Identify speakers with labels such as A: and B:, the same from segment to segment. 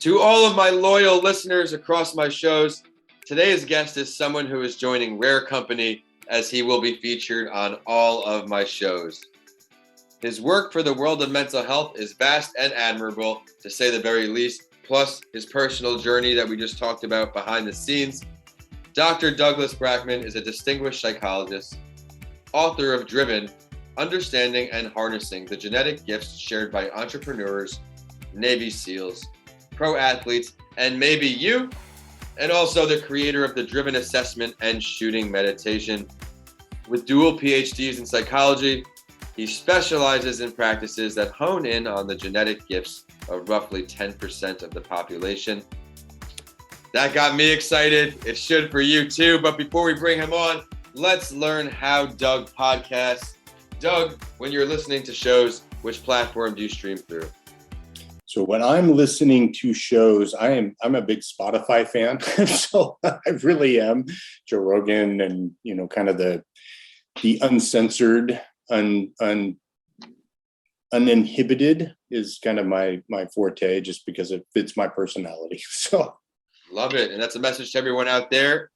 A: To all of my loyal listeners across my shows, today's guest is someone who is joining rare company as he will be featured on all of my shows. His work for the world of mental health is vast and admirable, to say the very least, plus his personal journey that we just talked about behind the scenes. Dr. Douglas Brackman is a distinguished psychologist, author of Driven, Understanding and Harnessing the Genetic Gifts Shared by Entrepreneurs, Navy SEALs, Pro Athletes, and maybe you, and also the creator of the Driven Assessment and Shooting Meditation. With dual PhDs in psychology, he specializes in practices that hone in on the genetic gifts of roughly 10% of the population. That got me excited. It should for you too. But before we bring him on, let's learn how Doug podcasts. Doug, when you're listening to shows, which platform do you stream through?
B: So when I'm listening to shows, I'm a big Spotify fan. So I really am. Joe Rogan and, kind of the uncensored, uninhibited is kind of my forte, just because it fits my personality. So
A: love it. And that's a message to everyone out there.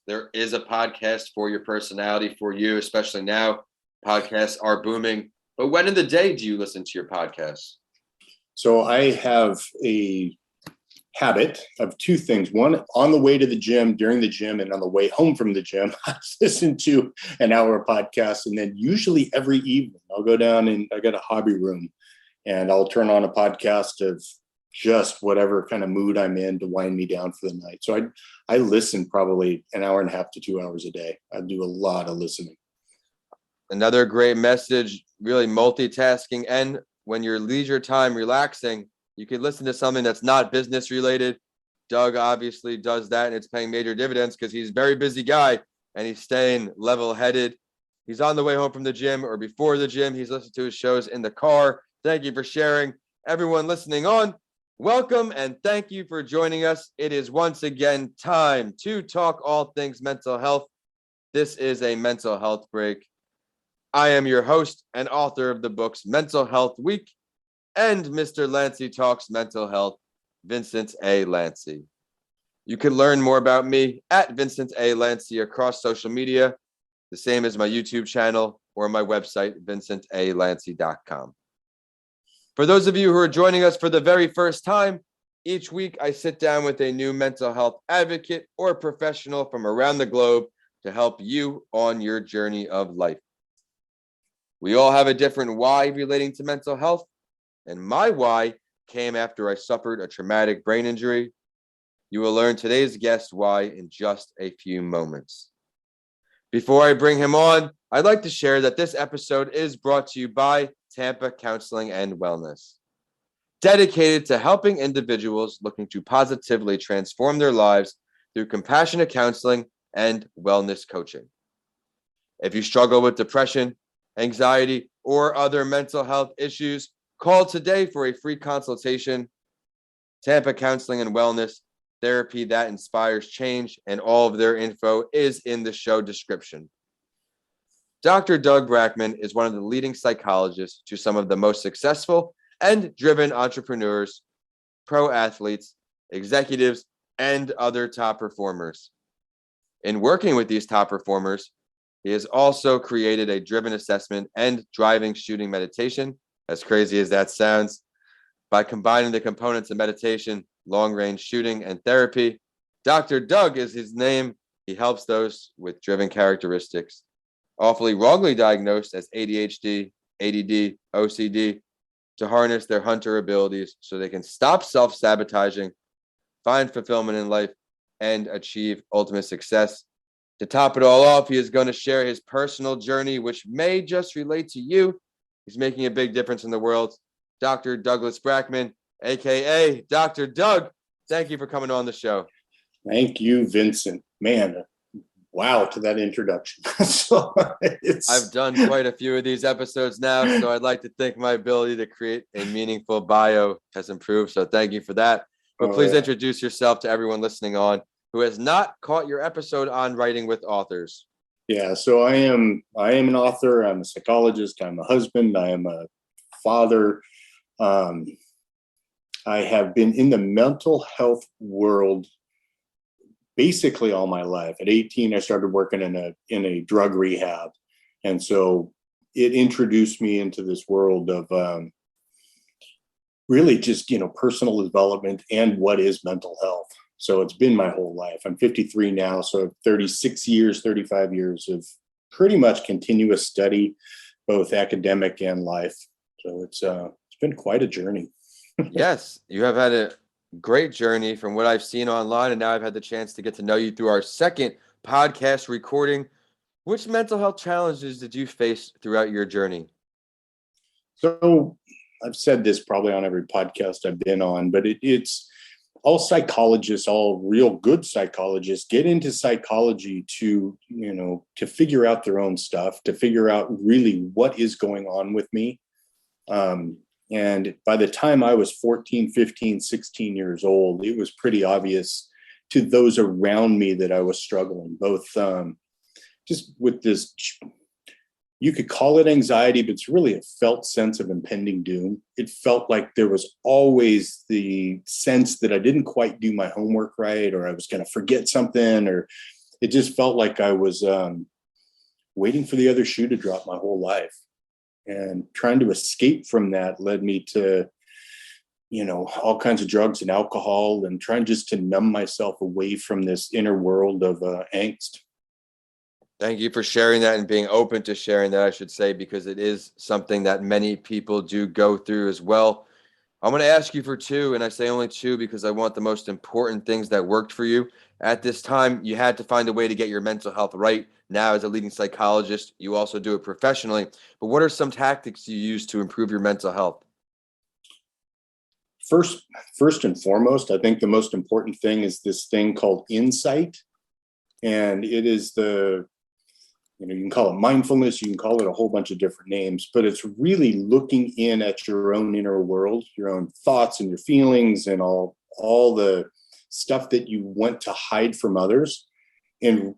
A: There is a podcast for your personality, for you, especially now. Podcasts are booming. But when in the day do you listen to your podcasts?
B: So I have a habit of two things. One, on the way to the gym, during the gym, and on the way home from the gym, I listen to an hour podcast. And then usually every evening I'll go down and I got a hobby room and I'll turn on a podcast of just whatever kind of mood I'm in to wind me down for the night. So I listen probably an hour and a half to 2 hours a day. I do a lot of listening.
A: Another great message, really multitasking. And when you're leisure time relaxing, you can listen to something that's not business related. Doug obviously does that, and it's paying major dividends because he's a very busy guy and he's staying level headed. He's on the way home from the gym or before the gym. He's listening to his shows in the car. Thank you for sharing. Everyone listening on, welcome and thank you for joining us. It is once again time to talk all things mental health. This is a mental health break. I am your host and author of the books Mental Health Week and Mr. Lanci Talks Mental Health, Vincent A. Lanci. You can learn more about me at Vincent A. Lanci across social media, the same as my YouTube channel or my website, vincentalanci.com. For those of you who are joining us for the very first time, each week I sit down with a new mental health advocate or professional from around the globe to help you on your journey of life. We all have a different why relating to mental health, and my why came after I suffered a traumatic brain injury. You will learn today's guest why in just a few moments. Before I bring him on, I'd like to share that this episode is brought to you by Tampa Counseling and Wellness, dedicated to helping individuals looking to positively transform their lives through compassionate counseling and wellness coaching. If you struggle with depression, anxiety, or other mental health issues, call today for a free consultation. Tampa Counseling and Wellness, therapy that inspires change, and all of their info is in the show description. Dr. Doug Brackman is one of the leading psychologists to some of the most successful and driven entrepreneurs, pro athletes, executives, and other top performers. In working with these top performers, he has also created a driven assessment and driving shooting meditation, as crazy as that sounds. By combining the components of meditation, long-range shooting, and therapy, Dr. Doug is his name. He helps those with driven characteristics, awfully wrongly diagnosed as ADHD, ADD, OCD, to harness their hunter abilities so they can stop self-sabotaging, find fulfillment in life, and achieve ultimate success. To top it all off, he is going to share his personal journey, which may just relate to you. He's making a big difference in the world. Dr. Douglas Brackman, a.k.a. Dr. Doug, thank you for coming on the show.
B: Thank you, Vincent. Man, wow to that introduction.
A: I've done quite a few of these episodes now, so I'd like to think my ability to create a meaningful bio has improved, so thank you for that. But please introduce yourself to everyone listening on who has not caught your episode on Writing with Authors.
B: Yeah, so I am an author. I'm a psychologist. I'm a husband. I am a father. I have been in the mental health world basically all my life. At 18, I started working in a drug rehab. And so it introduced me into this world of really just, personal development and what is mental health. So it's been my whole life. I'm 53 now, so 36 years, 35 years of pretty much continuous study, both academic and life. So it's been quite a journey.
A: Yes, you have had a great journey from what I've seen online, and now I've had the chance to get to know you through our second podcast recording. Which mental health challenges did you face throughout your journey?
B: So I've said this probably on every podcast I've been on, but it's all psychologists, all real good psychologists get into psychology to figure out their own stuff, to figure out really what is going on with me. And by the time I was 14, 15, 16 years old, it was pretty obvious to those around me that I was struggling, both just with this, you could call it anxiety, but it's really a felt sense of impending doom. It felt like there was always the sense that I didn't quite do my homework right, or I was going to forget something, or it just felt like I was waiting for the other shoe to drop my whole life. And trying to escape from that led me to, all kinds of drugs and alcohol, and trying just to numb myself away from this inner world of angst.
A: Thank you for sharing that and being open to sharing that, I should say, because it is something that many people do go through as well. I'm going to ask you for two, and I say only two because I want the most important things that worked for you. At this time, you had to find a way to get your mental health right. Now, as a leading psychologist, you also do it professionally. But what are some tactics you use to improve your mental health?
B: First and foremost, I think the most important thing is this thing called insight. And it is you can call it mindfulness, you can call it a whole bunch of different names, but it's really looking in at your own inner world, your own thoughts and your feelings and all the stuff that you want to hide from others, and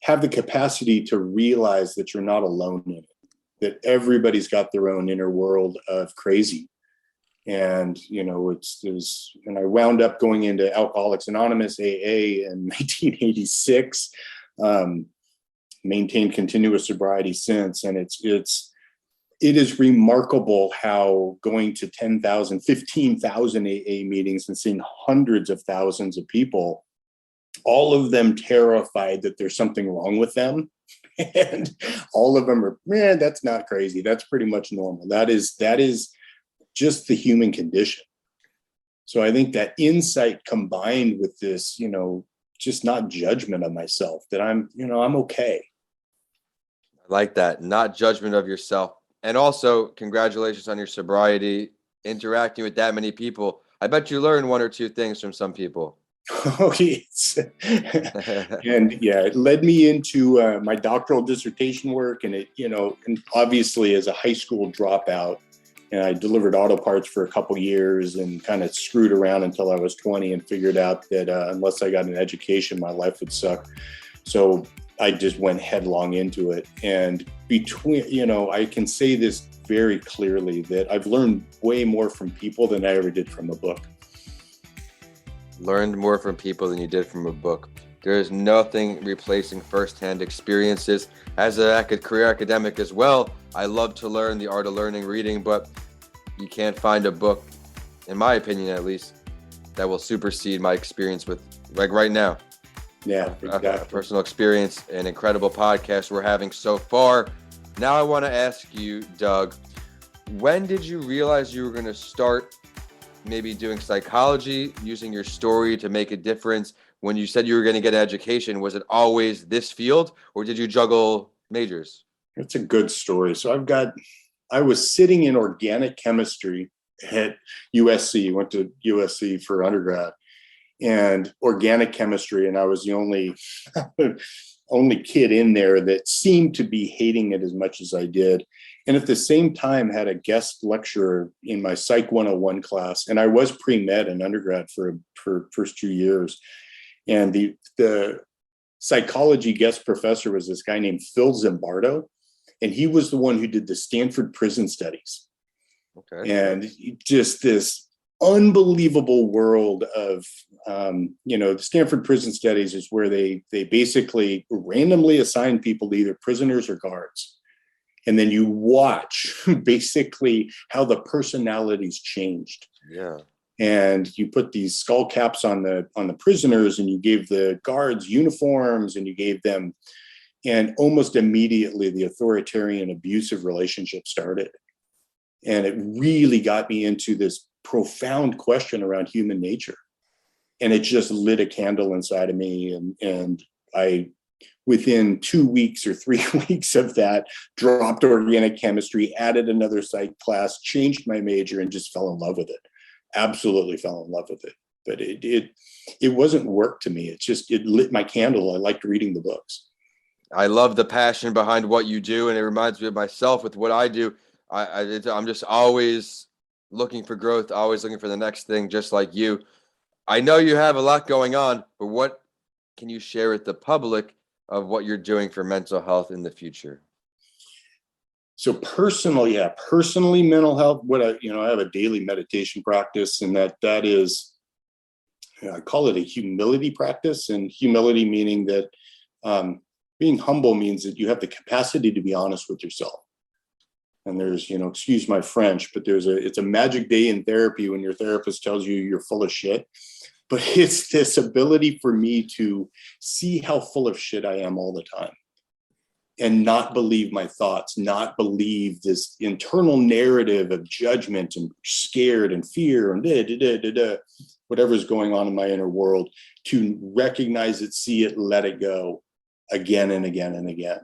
B: have the capacity to realize that you're not alone in it, that everybody's got their own inner world of crazy. And, and I wound up going into Alcoholics Anonymous, AA, in 1986. Maintained continuous sobriety since, and it is remarkable how going to 10,000, 15,000 AA meetings and seeing hundreds of thousands of people, all of them terrified that there's something wrong with them, and all of them are, man, that's not crazy. That's pretty much normal. That is just the human condition. So I think that insight combined with this, just not judgment of myself, that I'm okay.
A: I like that. Not judgment of yourself. And also, congratulations on your sobriety, interacting with that many people. I bet you learned one or two things from some people.
B: Oh, yes. And yeah, it led me into my doctoral dissertation work. And and obviously as a high school dropout, and I delivered auto parts for a couple years and kind of screwed around until I was 20 and figured out that unless I got an education, my life would suck. So I just went headlong into it. And I can say this very clearly, that I've learned way more from people than I ever did from a book.
A: Learned more from people than you did from a book. There is nothing replacing firsthand experiences. As a career academic as well, I love to learn, the art of learning, reading, but you can't find a book, in my opinion at least, that will supersede my experience with, like right now.
B: Yeah, exactly.
A: A personal experience, an incredible podcast we're having so far. Now I want to ask you, Doug, when did you realize you were going to start maybe doing psychology, using your story to make a difference? When you said you were going to get an education, was it always this field, or did you juggle majors?
B: It's a good story. So I was sitting in organic chemistry at USC, went to USC for undergrad, and organic chemistry. And I was the only kid in there that seemed to be hating it as much as I did. And at the same time had a guest lecturer in my Psych 101 class. And I was pre-med in undergrad for first 2 years. And the psychology guest professor was this guy named Phil Zimbardo. And he was the one who did the Stanford Prison Studies.
A: Okay.
B: And just this unbelievable world of, the Stanford Prison Studies is where they basically randomly assign people to either prisoners or guards. And then you watch basically how the personalities changed.
A: Yeah.
B: And you put these skull caps on the prisoners, and you gave the guards uniforms, and you gave them, and almost immediately the authoritarian abusive relationship started. And it really got me into this profound question around human nature. And it just lit a candle inside of me. And I, within 2 weeks or 3 weeks of that, dropped organic chemistry, added another psych class, changed my major, and just fell in love with it. Absolutely fell in love with it. But it wasn't work to me. It lit my candle. I liked reading the books.
A: I love the passion behind what you do, and it reminds me of myself with what I do. I'm just always looking for growth, always looking for the next thing, just like you. I know you have a lot going on, but what can you share with the public of what you're doing for mental health in the future?
B: So personally, mental health, I have a daily meditation practice, and that is, I call it a humility practice. And humility meaning that being humble means that you have the capacity to be honest with yourself. And there's, excuse my French, but it's a magic day in therapy when your therapist tells you you're full of shit. But it's this ability for me to see how full of shit I am all the time, and not believe my thoughts, not believe this internal narrative of judgment and scared and fear and whatever's going on in my inner world, to recognize it, see it, let it go again and again and again.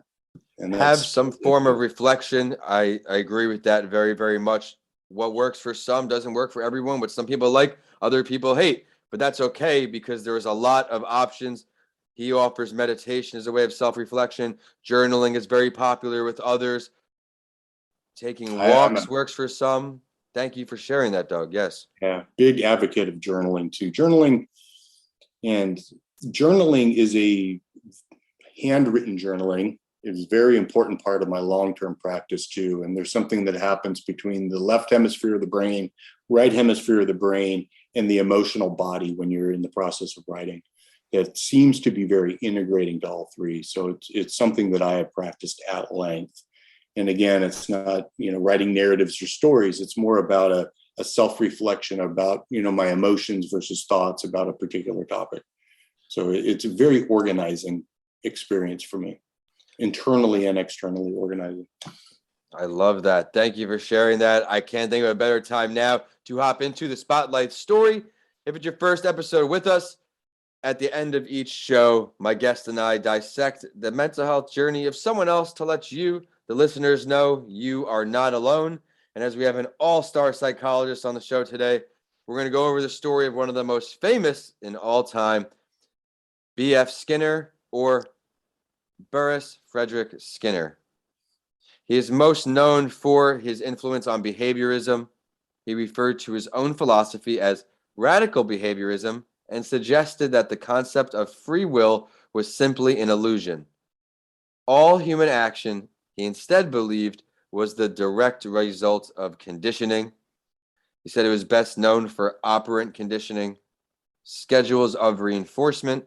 B: And
A: have some form of reflection. I agree with that very, very much. What works for some doesn't work for everyone. What some people like, other people hate. But that's okay, because there's a lot of options. He offers meditation as a way of self-reflection. Journaling is very popular with others. Taking walks works for some. Thank you for sharing that, Doug. Yes.
B: Yeah, big advocate of journaling too. Journaling is a handwritten journaling. It's a very important part of my long-term practice too. And there's something that happens between the left hemisphere of the brain, right hemisphere of the brain, and the emotional body when you're in the process of writing. It seems to be very integrating to all three. So it's something that I have practiced at length. And again, it's not, writing narratives or stories. It's more about a self-reflection about, my emotions versus thoughts about a particular topic. So it's a very organizing experience for me, internally and externally organizing.
A: I love that. Thank you for sharing that. I can't think of a better time now to hop into the Spotlight story. If it's your first episode with us, at the end of each show, my guest and I dissect the mental health journey of someone else to let you, the listeners, know you are not alone. And as we have an all-star psychologist on the show today, we're going to go over the story of one of the most famous in all time, B.F. Skinner, or Burrhus Frederick Skinner. He is most known for his influence on behaviorism. He referred to his own philosophy as radical behaviorism, and suggested that the concept of free will was simply an illusion. All human action, he instead believed, was the direct result of conditioning. He said it was best known for operant conditioning, schedules of reinforcement,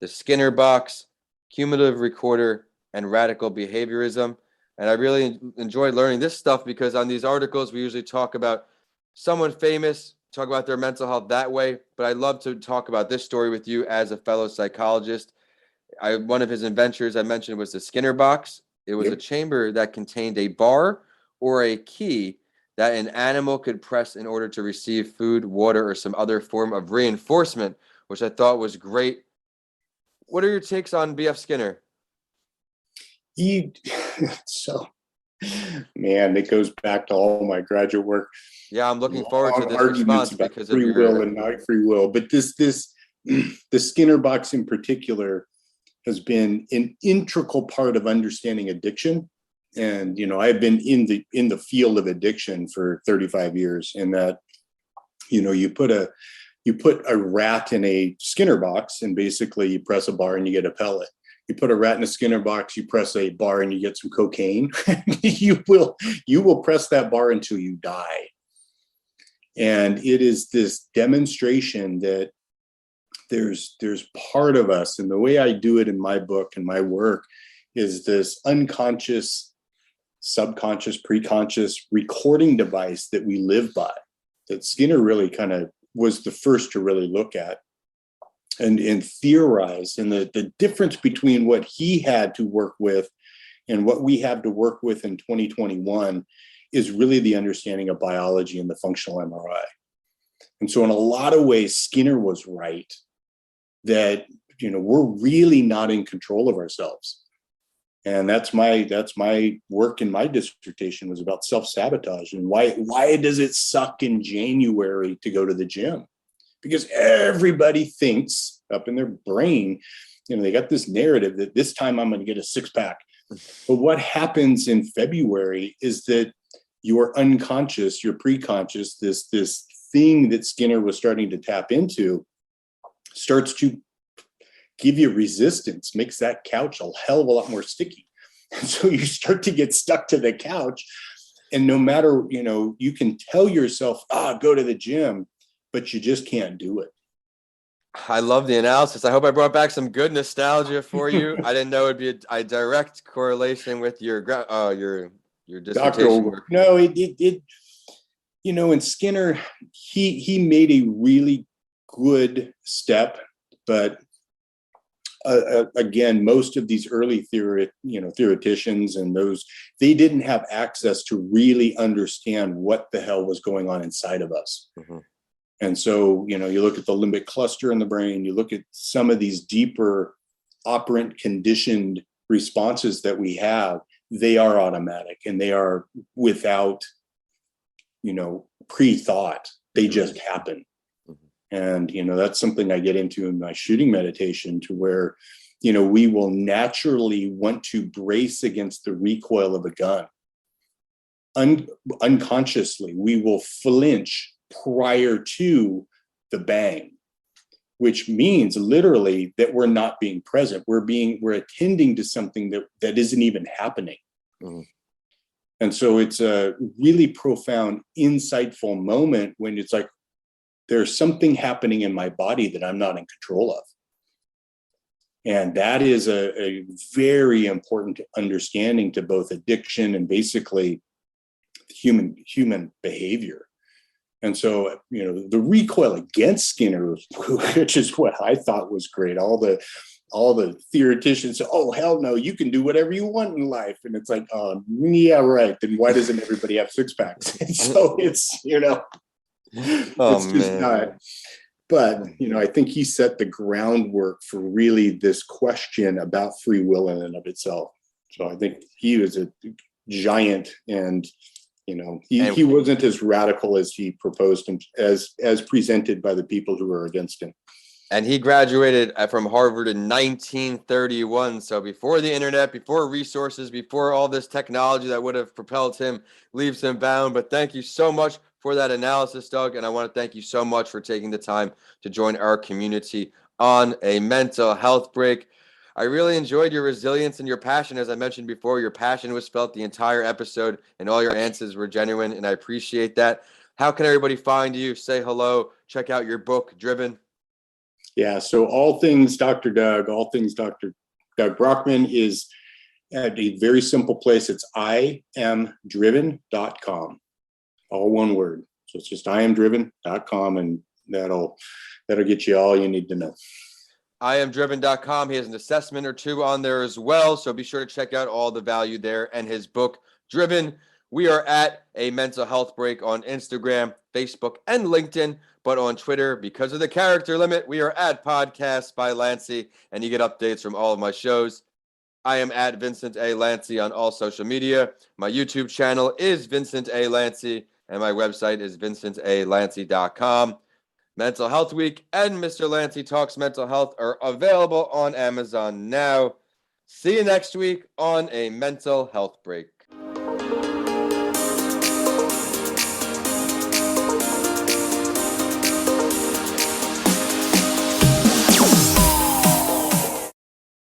A: the Skinner box, cumulative recorder, and radical behaviorism. And I really enjoyed learning this stuff, because on these articles, we usually talk about someone famous, talk about their mental health that way, but I'd love to talk about this story with you as a fellow psychologist. One of his inventors I mentioned was the Skinner box. It was a chamber that contained a bar or a key that an animal could press in order to receive food, water, or some other form of reinforcement, which I thought was great. What are your takes on B.F. Skinner?
B: Man, it goes back to all my graduate work.
A: Yeah, I'm looking forward to this
B: arguments
A: response
B: about
A: because
B: free
A: of
B: will and not free will. But the Skinner box in particular has been an integral part of understanding addiction. And I've been in the field of addiction for 35 years. And that you put a rat in a Skinner box, and basically you press a bar and you get a pellet. You put a rat in a Skinner box, you press a bar and you get some cocaine. You will press that bar until you die. And it is this demonstration that there's part of us, and the way I do it in my book and my work is this unconscious, subconscious, preconscious recording device that we live by, that Skinner really kind of was the first to really look at and theorize. And the difference between what he had to work with and what we have to work with in 2021 is really the understanding of biology and the functional MRI. And so in a lot of ways, Skinner was right that, we're really not in control of ourselves. And that's my work in my dissertation was about self-sabotage and why does it suck in January to go to the gym? Because everybody thinks up in their brain, they got this narrative that this time I'm going to get a six-pack. But what happens in February is that your unconscious, your preconscious, this thing that Skinner was starting to tap into starts to give you resistance, makes that couch a hell of a lot more sticky. And so you start to get stuck to the couch. And no matter, you can tell yourself, go to the gym, but you just can't do it.
A: I love the analysis. I hope I brought back some good nostalgia for you. I didn't know it'd be a direct correlation with your dissertation work.
B: No, it and Skinner, he made a really good step, but again, most of these early theoreticians and those, they didn't have access to really understand what the hell was going on inside of us. Mm-hmm. And so, you look at the limbic cluster in the brain, you look at some of these deeper operant conditioned responses that we have, they are automatic and they are without, pre-thought. They just happen. And, that's something I get into in my shooting meditation, to where, we will naturally want to brace against the recoil of a gun. Unconsciously, we will flinch prior to the bang, which means literally that we're not being present. We're attending to something that isn't even happening. Mm-hmm. And so it's a really profound, insightful moment when it's like, there's something happening in my body that I'm not in control of. And that is a very important understanding to both addiction and basically human behavior. And so, the recoil against Skinner, which is what I thought was great. All the theoreticians say, oh, hell no, you can do whatever you want in life. And it's like, yeah, right. Then why doesn't everybody have six packs? And so it's, it's just not. But, I think he set the groundwork for really this question about free will in and of itself. So I think he was a giant, and he wasn't as radical as he proposed him, as presented by the people who were against him.
A: And he graduated from Harvard in 1931. So before the internet, before resources, before all this technology that would have propelled him leaps and bounds. But thank you so much for that analysis, Doug. And I want to thank you so much for taking the time to join our community on a mental health break. I really enjoyed your resilience and your passion. As I mentioned before, your passion was felt the entire episode, and all your answers were genuine, and I appreciate that. How can everybody find you? Say hello. Check out your book, Driven.
B: Yeah, so all things Dr. Doug, all things Dr. Doug Brockman is at a very simple place. It's iamdriven.com. All one word. So it's just iamdriven.com, and that'll get you all you need to know.
A: iamdriven.com. He has an assessment or two on there as well, so be sure to check out all the value there and his book, Driven. We are at A Mental Health Break on Instagram, Facebook, and LinkedIn, but on Twitter, because of the character limit, we are at Podcasts by Lanci, and you get updates from all of my shows. I am at Vincent A. Lanci on all social media. My YouTube channel is Vincent A. Lanci, and my website is vincentalanci.com. Mental Health Week and Mr. Lanci Talks Mental Health are available on Amazon now. See you next week on A Mental Health Break.